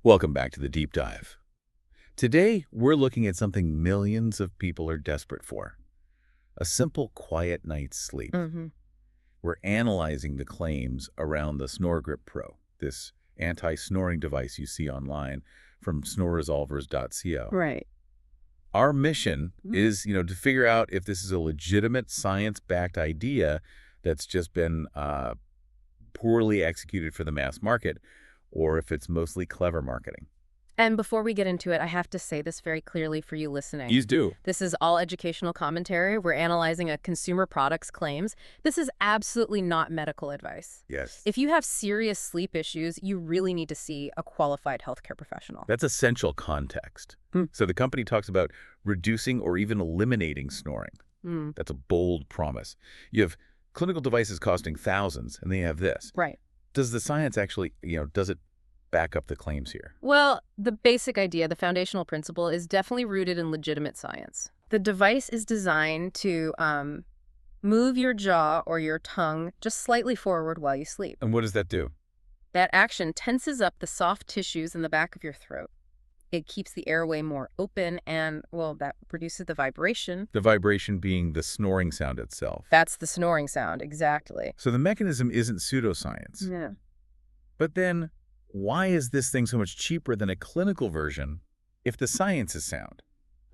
Welcome back to the Deep Dive. Today, we're looking at something millions of people are desperate for. A simple, quiet night's sleep. We're analyzing the claims around the SnoreGrip Pro, this anti-snoring device you see online from snoreresolvers.co. Right. Our mission is, to figure out if this is a legitimate science-backed idea that's just been poorly executed for the mass market, or if it's mostly clever marketing. And before we get into it, I have to say this very clearly for you listening. You do. This is all educational commentary. We're analyzing a consumer product's claims. This is absolutely not medical advice. Yes. If you have serious sleep issues, you really need to see a qualified healthcare professional. That's essential context. So the company talks about reducing or even eliminating snoring. That's a bold promise. You have clinical devices costing thousands, and they have this. Right. Does the science actually, does it back up the claims here? Well, the basic idea, the foundational principle, is definitely rooted in legitimate science. The device is designed to move your jaw or your tongue just slightly forward while you sleep. And what does that do? That action tenses up the soft tissues in the back of your throat. It keeps the airway more open and, well, that produces the vibration. The vibration being the snoring sound itself. That's the snoring sound, exactly. So the mechanism isn't pseudoscience. Yeah. But then, why is this thing so much cheaper than a clinical version if the science is sound?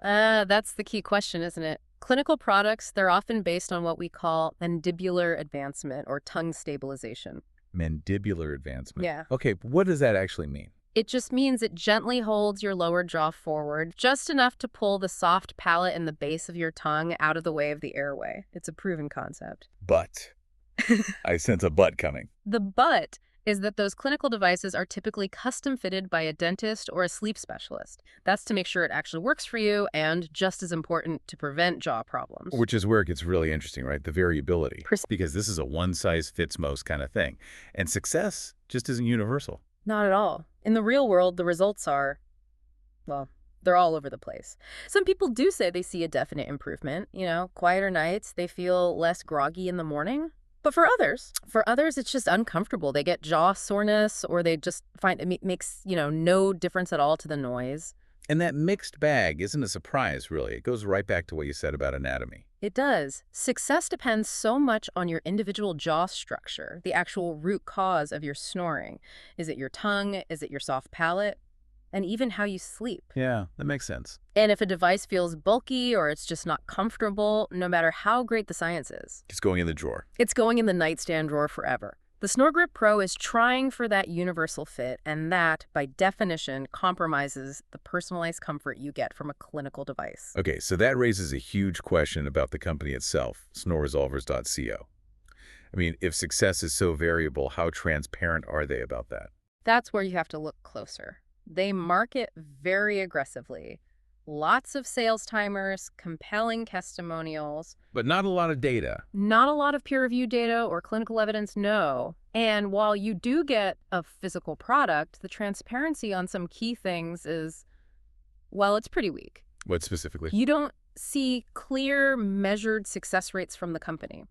That's the key question, isn't it? Clinical products, they're often based on what we call mandibular advancement or tongue stabilization. Mandibular advancement. Yeah. Okay, but what does that actually mean? It just means it gently holds your lower jaw forward, just enough to pull the soft palate and the base of your tongue out of the way of the airway. It's a proven concept. But. I sense a but coming. The but is that those clinical devices are typically custom fitted by a dentist or a sleep specialist. That's to make sure it actually works for you and, just as important, to prevent jaw problems. Which is where it gets really interesting, right? The variability. Because this is a one-size-fits-most kind of thing. And success just isn't universal. Not at all. In the real world, the results are, well, they're all over the place. Some people do say they see a definite improvement. Quieter nights, they feel less groggy in the morning. But for others, it's just uncomfortable. They get jaw soreness, or they just find it makes, no difference at all to the noise. And that mixed bag isn't a surprise, really. It goes right back to what you said about anatomy. It does. Success depends so much on your individual jaw structure, the actual root cause of your snoring. Is it your tongue? Is it your soft palate? And even how you sleep. Yeah, that makes sense. And if a device feels bulky or it's just not comfortable, no matter how great the science is, It's going in the drawer. it's going in the nightstand drawer forever. The SnoreGrip Pro is trying for that universal fit, and that, by definition, compromises the personalized comfort you get from a clinical device. Okay, so that raises a huge question about the company itself, snoreresolvers.co. I mean, if success is so variable, how transparent are they about that? That's where you have to look closer. They market very aggressively. Lots of sales timers, compelling testimonials. But not a lot of data. Not a lot of peer-reviewed data or clinical evidence, no. And while you do get a physical product, the transparency on some key things is, well, it's pretty weak. What specifically? You don't see clear, measured success rates from the company.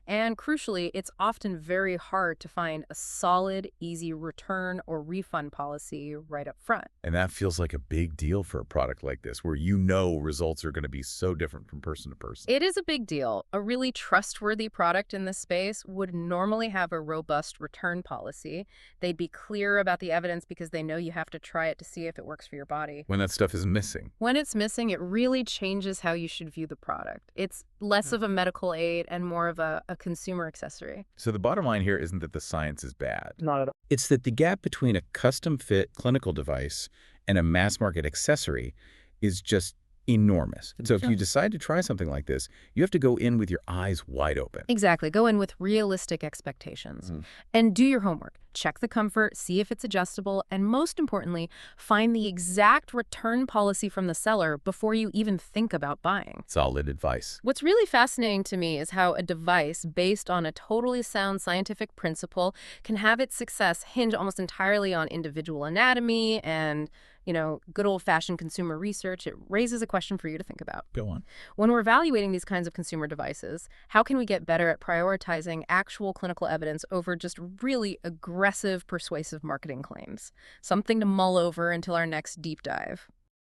And crucially, it's often very hard to find a solid, easy return or refund policy right up front. And that feels like a big deal for a product like this, where results are going to be so different from person to person. It is a big deal. A really trustworthy product in this space would normally have a robust return policy. They'd be clear about the evidence because they know you have to try it to see if it works for your body. When that stuff is missing. When it's missing, it really changes how you should view the product. It's less of a medical aid and more of a consumer accessory. So the bottom line here isn't that the science is bad. Not at all. It's that the gap between a custom-fit clinical device and a mass-market accessory is just enormous. So if you decide to try something like this, you have to go in with your eyes wide open. Exactly. Go in with realistic expectations. And do your homework. Check the comfort, see if it's adjustable, and most importantly, find the exact return policy from the seller before you even think about buying. Solid advice. What's really fascinating to me is how a device based on a totally sound scientific principle can have its success hinge almost entirely on individual anatomy and good old-fashioned consumer research, it raises a question for you to think about. Go on. When we're evaluating these kinds of consumer devices, how can we get better at prioritizing actual clinical evidence over just really aggressive, persuasive marketing claims? Something to mull over until our next deep dive.